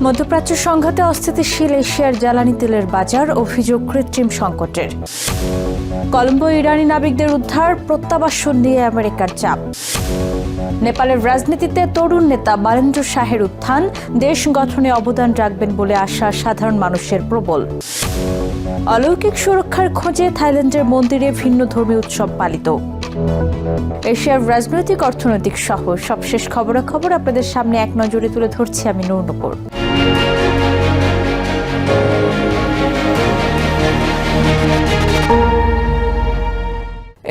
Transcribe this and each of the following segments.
মধ্যপ্রাচ্য সংঘাতে অস্থিতিশীল এশিয়ার জ্বালানি তেলের বাজার, অভিযোগ কৃত্রিম সংকটের। কলম্বো ইরানি নাবিকদের উদ্ধার, প্রত্যাবাসন নিয়ে আমেরিকার চাপ। নেপালের রাজনীতিতে তরুণ নেতা বালেন্দ্র শাহের উত্থান, দেশ গঠনে অবদান রাখবেন বলে আশা সাধারণ মানুষের প্রবল। অলৌকিক সুরক্ষার খোঁজে থাইল্যান্ডের মন্দিরে ভিন্ন ধর্মীয় উৎসব পালিত। এশিয়ার রাজনৈতিক, অর্থনৈতিক সহ সবশেষ খবরাখবর আপনাদের সামনে এক নজরে তুলে ধরছি আমি নূর।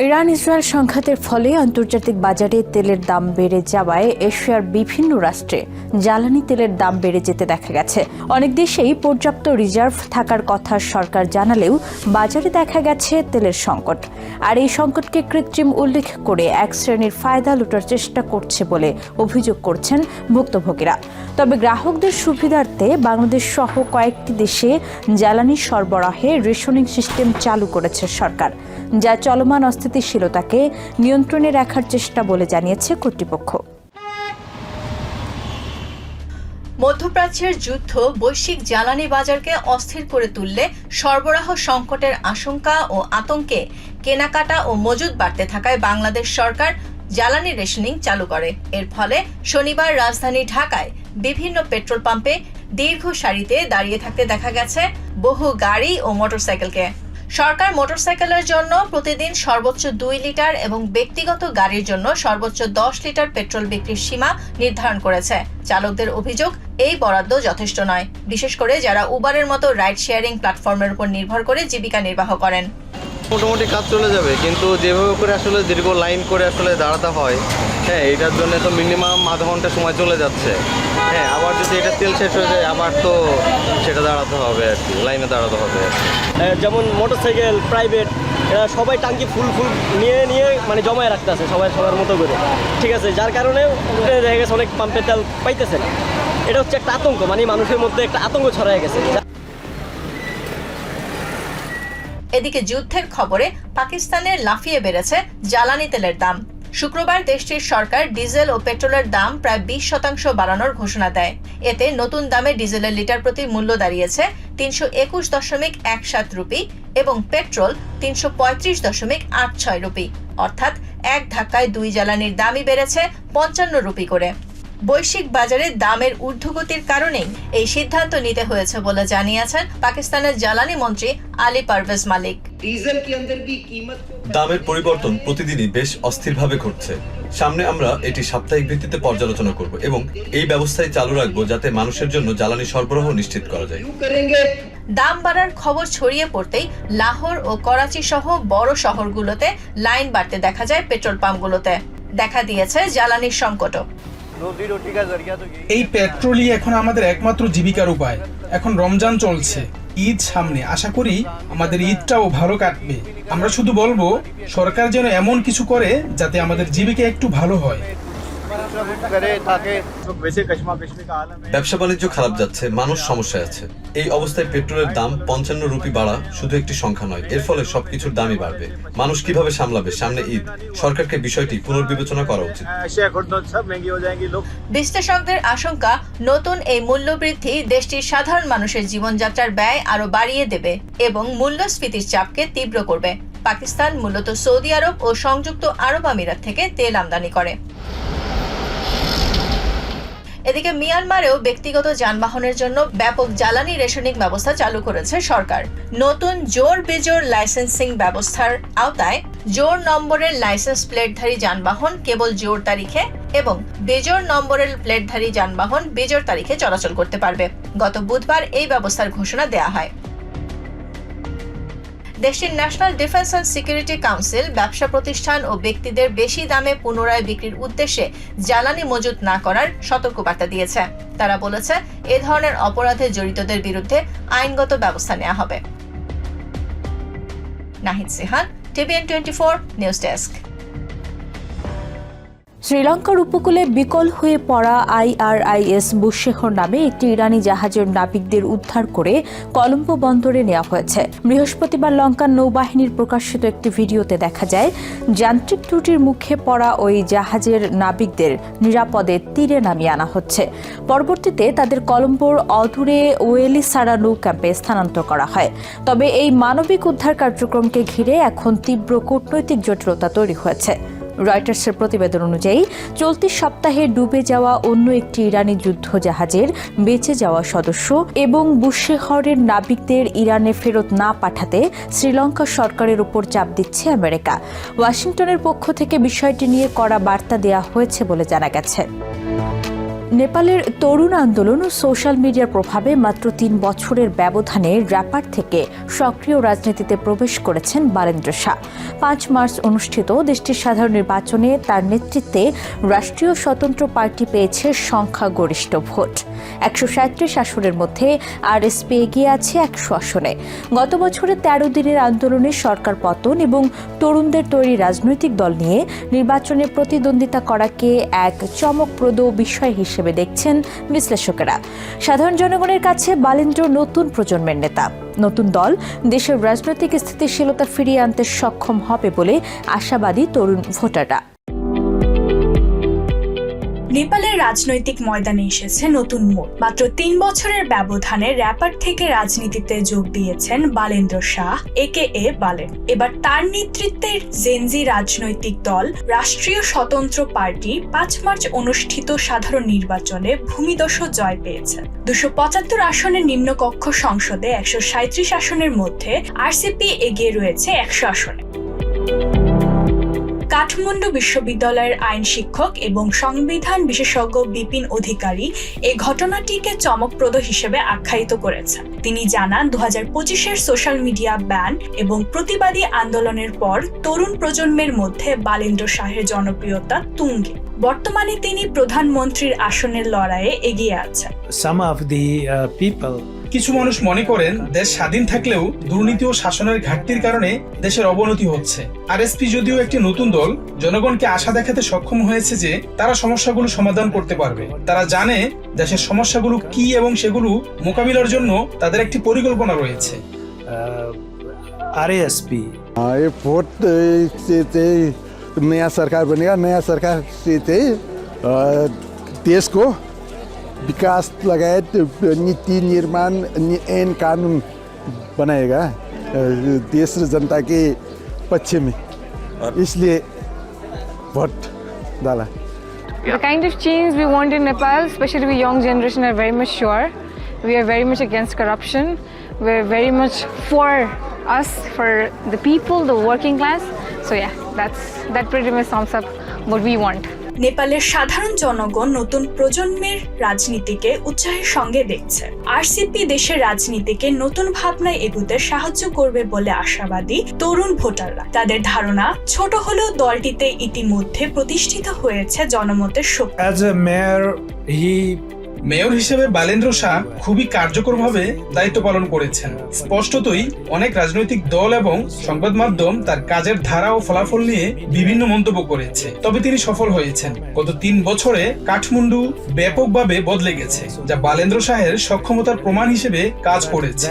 ইরান ইসরায়েল সংঘাতের ফলে আন্তর্জাতিক বাজারে তেলের দাম বেড়ে যাওয়ায় এশিয়ার বিভিন্ন রাষ্ট্রে জ্বালানি তেলের দাম বেড়ে যেতে দেখা গেছে। অনেক দেশেই পর্যাপ্ত রিজার্ভ থাকার কথা সরকার জানালেও বাজারে দেখা গেছে তেলের সংকট। আর এই সংকটকে কৃত্রিম উল্লেখ করে এক শ্রেণীর ফায়দা লুটার চেষ্টা করছে বলে অভিযোগ করছেন ভুক্তভোগীরা। তবে গ্রাহকদের সুবিধার্থে বাংলাদেশ সহ কয়েকটি দেশে জ্বালানি সরবরাহে রেশনিং সিস্টেম চালু করেছে সরকার, যা চলমান অস্থিতিশীলতাকে নিয়ন্ত্রণে রাখার চেষ্টা বলে জানিয়েছে কর্তৃপক্ষ। মধ্যপ্রাচ্যের যুদ্ধ বৈশ্বিক জ্বালানি বাজারকে অস্থির করে তুললে সরবরাহ সংকটের আশঙ্কা ও আতঙ্কে কেনাকাটা ও মজুদ বাড়তে থাকায় বাংলাদেশ সরকার জ্বালানি রেশনিং চালু করে। এর ফলে শনিবার রাজধানী ঢাকায় বিভিন্ন পেট্রোল পাম্পে দীর্ঘ সারিতে দাঁড়িয়ে থাকতে দেখা গেছে বহু গাড়ি ও মোটরসাইকেলকে। সরকার মোটরসাইকেলের জন্য প্রতিদিন সর্বোচ্চ 2 লিটার এবং ব্যক্তিগত গাড়ির জন্য সর্বোচ্চ 10 লিটার পেট্রোল বিক্রির সীমা নির্ধারণ করেছে। চালকদের অভিযোগ, এই বরাদ্দ যথেষ্ট নয়, বিশেষ করে যারা উবারের মতো রাইড শেয়ারিং প্ল্যাটফর্মের উপর নির্ভর করে জীবিকা নির্বাহ করেন। মোটামুটি কাজ চলে যাবে, কিন্তু যেভাবে করে আসলে দীর্ঘ লাইন করে আসলে দাঁড়াতে হয়, এটার জন্য তো মিনিমাম আধা ঘন্টা সময় চলে যাচ্ছে। আবার যদি এটা তেল শেষ হয়ে যায় আবার তো সেটা দাঁড়াতে হবে আর কি, লাইনে দাঁড়াতে হবে। যেমন মোটরসাইকেল, প্রাইভেট, এরা সবাই টাঙ্কি ফুল নিয়ে মানে জমায় রাখতেছে সবার মতো করে, ঠিক আছে, যার কারণে দেখা গেছে অনেক পাম্পের তেল পাইতেছে না। এটা হচ্ছে একটা আতঙ্ক, মানে মানুষের মধ্যে একটা আতঙ্ক ছড়ায় গেছে। এদিকে যুদ্ধের খবরে পাকিস্তানের লাফিয়ে বেড়েছে জ্বালানি তেলের দাম। শুক্রবার দেশটির সরকার ডিজেল ও পেট্রোলের দাম প্রায় 20% বাড়ানোর ঘোষণা দেয়। এতে নতুন দামে ডিজেলের লিটার প্রতি মূল্য দাঁড়িয়েছে 321.17 রুপি এবং পেট্রোল 335.86 রুপি, অর্থাৎ এক ধাক্কায় দুই জ্বালানির দামই বেড়েছে 55 রুপি করে। বৈশ্বিক বাজারে দামের ঊর্ধ্বগতির কারণেই এই সিদ্ধান্ত নিতে হয়েছে বলে জানিয়েছেন পাকিস্তানের জ্বালানি মন্ত্রী আলী পারভেজ মালিক। দামের পরিবর্তন প্রতিদিনই বেশ অস্থিরভাবে ঘটছে। সামনে আমরা এটি সাপ্তাহিক ভিত্তিতে পর্যালোচনা করব এবং এই ব্যবস্থায় চালু রাখবো যাতে মানুষের জন্য জ্বালানি সরবরাহ নিশ্চিত করা যায়। দাম বাড়ার খবর ছড়িয়ে পড়তেই লাহোর ও করাচি সহ বড় শহরগুলোতে লাইন বাড়তে দেখা যায়। পেট্রোল পাম্পগুলোতে দেখা দিয়েছে জ্বালানির সংকটও। এই পেট্রোলই এখন আমাদের একমাত্র জীবিকার উপায়। এখন রমজান চলছে, ঈদ সামনে, আশা করি আমাদের ঈদটাও ভালো কাটবে। আমরা শুধু বলবো সরকার যেন এমন কিছু করে যাতে আমাদের জীবিকা একটু ভালো হয়। ব্যবসা বাণিজ্য খারাপ যাচ্ছে, মানুষ সমস্যায় আছে। এই অবস্থায় পেট্রোলের দাম 55 রুপি বাড়া শুধু একটি সংখ্যা নয়, এর ফলে সবকিছুর দামই বাড়বে। মানুষ কিভাবে সামলাবে? সামনে ঈদ, সরকারকে বিষয়টি পুনর্বিবেচনা করা উচিত। বিশ্লেষকদের আশঙ্কা, নতুন এই মূল্যবৃদ্ধি দেশটির সাধারণ মানুষের জীবনযাত্রার ব্যয় আরো বাড়িয়ে দেবে এবং মূল্যস্ফীতির চাপকে তীব্র করবে। পাকিস্তান মূলত সৌদি আরব ও সংযুক্ত আরব আমিরাত থেকে তেল আমদানি করে। এদিকে মিয়ানমারেও ব্যক্তিগত যানবাহনের জন্য ব্যাপক জ্বালানি রেশনিং ব্যবস্থা চালু করেছে সরকার। নতুন জোর বেজোর লাইসেন্সিং ব্যবস্থার আওতায় জোর নম্বরের লাইসেন্স প্লেটধারী যানবাহন কেবল জোর তারিখে এবং বেজোর নম্বরের প্লেটধারী যানবাহন বেজোর তারিখে চলাচল করতে পারবে। গত বুধবার এই ব্যবস্থার ঘোষণা দেয়া হয়। দেশটির national defence and security council ব্যবসা প্রতিষ্ঠান ও ব্যক্তিদের বেশি দামে পুনরায় বিক্রির উদ্দেশ্যে জ্বালানি মজুত না করার সতর্কবার্তা দিয়েছে। তারা বলেছে, এ ধরনের অপরাধে জড়িতদের বিরুদ্ধে আইনগত ব্যবস্থা নেওয়া হবে। Nahid Sihan, TVN24 news desk. শ্রীলঙ্কার উপকূলে বিকল হয়ে পড়া IRIS বুশেহর নামে একটি ইরানি জাহাজের নাবিকদের উদ্ধার করে কলম্বো বন্দরে নেওয়া হয়েছে। বৃহস্পতিবার লঙ্কান নৌবাহিনীর প্রকাশিত একটি ভিডিওতে দেখা যায় যান্ত্রিক ত্রুটির মুখে পড়া ওই জাহাজের নাবিকদের নিরাপদে তীরে নামিয়ে আনা হচ্ছে। পরবর্তীতে তাদের কলম্বোর অদূরে ওয়েলিসারা নৌ ক্যাম্পে স্থানান্তর করা হয়। তবে এই মানবিক উদ্ধার কার্যক্রমকে ঘিরে এখন তীব্র কূটনৈতিক জটিলতা তৈরি হয়েছে। রয়টার্সের প্রতিবেদন অনুযায়ী চলতি সপ্তাহে ডুবে যাওয়া অন্য একটি ইরানি যুদ্ধ জাহাজের বেঁচে যাওয়া সদস্য এবং বুশেহরের নাবিকদের ইরানে ফেরত না পাঠাতে শ্রীলঙ্কা সরকারের উপর চাপ দিচ্ছে আমেরিকা। ওয়াশিংটনের পক্ষ থেকে বিষয়টি নিয়ে কড়া বার্তা দেওয়া হয়েছে বলে জানা গেছে। নেপালের তরুণ আন্দোলন ও সোশ্যাল মিডিয়ার প্রভাবে মাত্র ৩ বছরের ব্যবধানে র্যাপার থেকে সক্রিয় রাজনীতিতে প্রবেশ করেছেন বালেন্দ্র শাহ। ৫ মার্চ অনুষ্ঠিত দেশটির সাধারণ নির্বাচনে তার নেতৃত্বে রাষ্ট্রীয় স্বতন্ত্র পার্টি পেয়েছে সংখ্যাগরিষ্ঠ ভোট। ১৩৭ আসনের মধ্যে আরএসপি এগিয়ে আছে ১০০ আসনে। গত বছরের ১৩ দিনের আন্দোলনে সরকার পতন এবং তরুণদের তৈরি রাজনৈতিক দল নিয়ে নির্বাচনে প্রতিদ্বন্দ্বিতা করাকে এক চমকপ্রদ বিষয় হিসেবে দেখছেন বিশ্লেষকেরা। সাধারণ জনগণের কাছে বালেন্দ্র নতুন প্রজন্মের নেতা। নতুন দল দেশের রাজনৈতিক স্থিতিশীলতা ফিরিয়ে আনতে সক্ষম হবে বলে আশাবাদী তরুণ ভোটাররা। নেপালের রাজনৈতিক ময়দানে এসেছে নতুন মোড়। মাত্র ৩ বছরের ব্যবধানে র্যাপার থেকে রাজনীতিতে যোগ দিয়েছেন বালেন্দ্র শাহ AKA বালেন। এবার তার নেতৃত্বের জেনজি রাজনৈতিক দল রাষ্ট্রীয় স্বতন্ত্র পার্টি ৫ মার্চ অনুষ্ঠিত সাধারণ নির্বাচনে ভূমিদস্যু জয় পেয়েছে। ২৭৫ আসনের নিম্নকক্ষ সংসদে ১৩৭ আসনের মধ্যে RCP এগিয়ে রয়েছে ১০০ আসনে। কাঠমান্ডু বিশ্ববিদ্যালয়ের আইন শিক্ষক এবং সংবিধান বিশেষজ্ঞ বিপিন অধিকারী এই ঘটনাটিকে চমকপ্রদ হিসেবে আখ্যায়িত করেছেন। তিনি জানান ২০২৫-এর সোশ্যাল মিডিয়া ব্যান এবং প্রতিবাদী আন্দোলনের পর তরুণ প্রজন্মের মধ্যে বালেন্দ্র শাহের জনপ্রিয়তা তুঙ্গে। বর্তমানে তিনি প্রধানমন্ত্রীর আসনের লড়াইয়ে এগিয়ে আছেন। কিছু মানুষ মনে করেন দেশ স্বাধীন থাকলেও দুর্নীতি ও শাসনের ঘাটতির কারণে দেশের অবনতি হচ্ছে। আরএসপি যদিও একটি নতুন দল, জনগণকে আশা দেখাতে সক্ষম হয়েছে যে তারা সমস্যাগুলো সমাধান করতে পারবে। তারা জানে দেশের সমস্যাগুলো কি এবং সেগুলো মোকাবিলার জন্য তাদের একটি পরিকল্পনা রয়েছে। आरएसपी ये वोट से नया सरकार बनेगा, नया सरकार से देश को विकास लगायत नीति निर्माण ऐन कानून बनाएगा देश जनता के पक्ष में, इसलिए वोट डाला। The kind of change we want in Nepal, especially we young generation, are very much sure. We are very much against corruption. We're very much for us, for the people, the working class. So yeah, that pretty much sums up what we want. নেপালের সাধারণ জনগণ নতুন প্রজন্মের রাজনীতিকে উৎসাহের সঙ্গে দেখছে। RCP দেশের রাজনীতিকে নতুন ভাবনায় এগুতে সাহায্য করবে বলে আশাবাদী তরুণ ভোটাররা। তাদের ধারণা, ছোট হলেও দলটিতে ইতিমধ্যে প্রতিষ্ঠিত হয়েছে জনমতের শক্তি। As a mayor, মেয়র হিসেবে বালেন্দ্র শাহ খুবই কার্যকরভাবে দায়িত্ব পালন করেছেন। স্পষ্টতই অনেক রাজনৈতিক দল এবং সংবাদ মাধ্যম তার কাজের ধারা ও ফলাফল নিয়ে বিভিন্ন মন্তব্য করেছে, তবে তিনি সফল হয়েছেন। গত ৩ বছরে কাঠমান্ডু ব্যাপকভাবে বদলে গেছে, যা বালেন্দ্র শাহের সক্ষমতার প্রমাণ হিসেবে কাজ করেছে।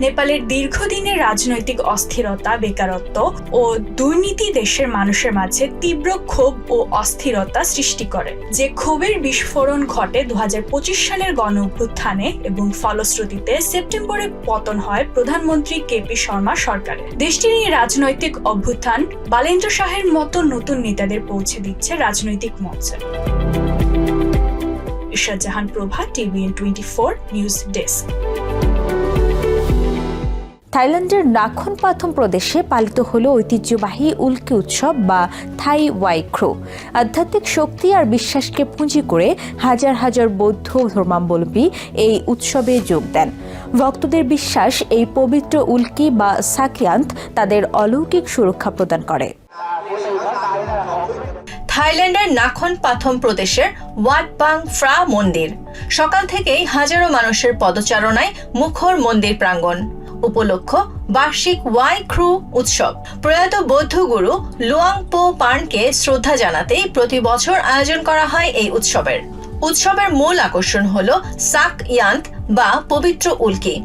নেপালের দীর্ঘদিনের রাজনৈতিক অস্থিরতা, বেকারত্ব ও দুর্নীতি দেশের মানুষের মাঝে তীব্র ক্ষোভ ও অস্থিরতা সৃষ্টি করে। যে ক্ষোভের বিস্ফোরণ ঘটে ২০২৫ সালের গণঅভ্যুত্থানে এবং ফলশ্রুতিতে সেপ্টেম্বরে পতন হয় প্রধানমন্ত্রী KP শর্মা সরকারের। দেশটির এই রাজনৈতিক অভ্যুত্থান বালেন্দ্র শাহের মতো নতুন নেতাদের পৌঁছে দিচ্ছে রাজনৈতিক মঞ্চে। ইশরাত জাহান প্রভা, TVN 24 নিউজ ডেস্ক। থাইল্যান্ডের নাখনপাথম প্রদেশে পালিত হলো ঐতিহ্যবাহী উল্কি উৎসব বা থাই ওয়াই ক্রো। আধ্যাত্মিক শক্তি আর বিশ্বাসকে পুঁজি করে হাজার হাজার বৌদ্ধ ধর্মাবলম্বী এই উৎসবে যোগ দেন। ভক্তদের বিশ্বাস, এই পবিত্র উল্কি বা সাকিয়ান্ত তাদের অলৌকিক সুরক্ষা প্রদান করে। থাইল্যান্ডের নাখনপাথম প্রদেশের ওয়াট বাং ফ্রা মন্দির। সকাল থেকেই হাজারো মানুষের পদচারণায় মুখর মন্দির প্রাঙ্গণ। উপলক্ষ বার্ষিক ওয়াই ক্রু উৎসব। প্রয়াত বৌদ্ধ গুরু লুয়াং পো পার্নকে শ্রদ্ধা জানাতেই প্রতি বছর আয়োজন করা হয় এই উৎসবের মূল আকর্ষণ হল সাক ইয়ান্ত বা পবিত্র উল্কি।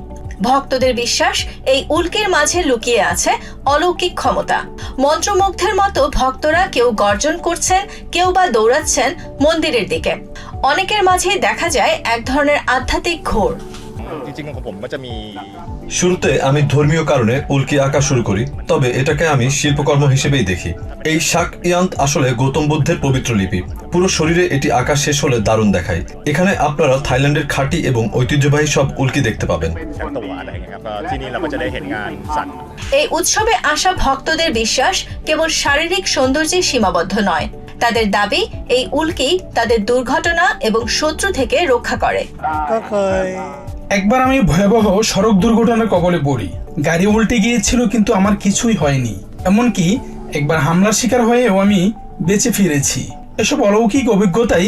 ভক্তদের বিশ্বাস এই উল্কির মাঝে লুকিয়ে আছে অলৌকিক ক্ষমতা। মন্ত্রমুগ্ধের মতো ভক্তরা কেউ গর্জন করছেন, কেউ বা দৌড়াচ্ছেন মন্দিরের দিকে। অনেকের মাঝেই দেখা যায় এক ধরনের আধ্যাত্মিক ঘোর। শুরুতে আমি ধর্মীয় কারণে উল্কি আঁকা শুরু করি, তবে এটাকে আমি শিল্পকর্ম হিসেবেই দেখি। এই শাক ইয়ান্ত আসলে গৌতম বুদ্ধের পবিত্র লিপি। পুরো শরীরে এটি আঁকা শেষ হলে দারুণ দেখায়। এখানে আপনারা থাইল্যান্ডের খাঁটি এবং ঐতিহ্যবাহী সব উল্কি দেখতে পাবেন। এই উৎসবে আসা ভক্তদের বিশ্বাস কেবল শারীরিক সৌন্দর্যে সীমাবদ্ধ নয়। তাদের দাবি এই উল্কি তাদের দুর্ঘটনা এবং শত্রু থেকে রক্ষা করে। একবার আমি ভয়াবহ সড়ক দুর্ঘটনার কবলে পড়ি। গাড়ি উল্টে গিয়েছিল, কিন্তু আমার কিছুই হয়নি। এমনকি একবার হামলার শিকার হয়েও আমি বেঁচে ফিরেছি। এসব অলৌকিক অভিজ্ঞতাই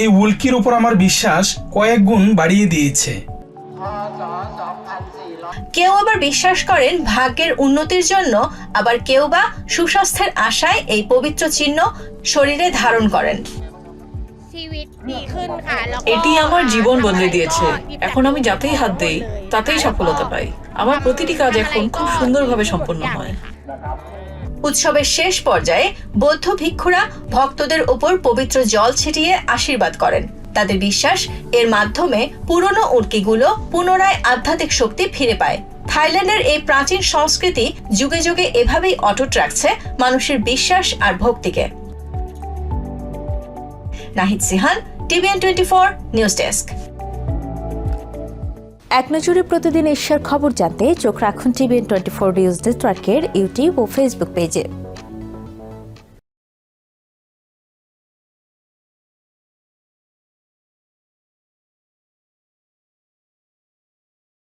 এই উল্কির উপর আমার বিশ্বাস কয়েক গুণ বাড়িয়ে দিয়েছে। কেউ আবার বিশ্বাস করেন ভাগ্যের উন্নতির জন্য, আবার কেউ বা সুস্বাস্থ্যের আশায় এই পবিত্র চিহ্ন শরীরে ধারণ করেন। এটি আমার জীবন বদলে দিয়েছে। এখন আমি যাতেই হাত দেই তাতেই সফলতা পাই। আমার প্রতিটি কাজ এখন খুব সুন্দরভাবে সম্পন্ন হয়। উৎসবের শেষ পর্যায়ে বৌদ্ধ ভিক্ষুরা ভক্তদের উপর পবিত্র জল ছিটিয়ে আশীর্বাদ করেন। তাদের বিশ্বাস এর মাধ্যমে পুরনো উল্কিগুলো পুনরায় আধ্যাত্মিক শক্তি ফিরে পায়। থাইল্যান্ডের এই প্রাচীন সংস্কৃতি যুগে যুগে এভাবেই অটুট রাখছে মানুষের বিশ্বাস আর ভক্তিকে। Nahid Sihan, TVN 24 news desk. এক নজরে প্রতিদিন এশিয়ার খবর জানতে চোখ রাখুন TVN 24 নিউজ নেটওয়ার্কের ইউটিউব ও ফেসবুক পেজে।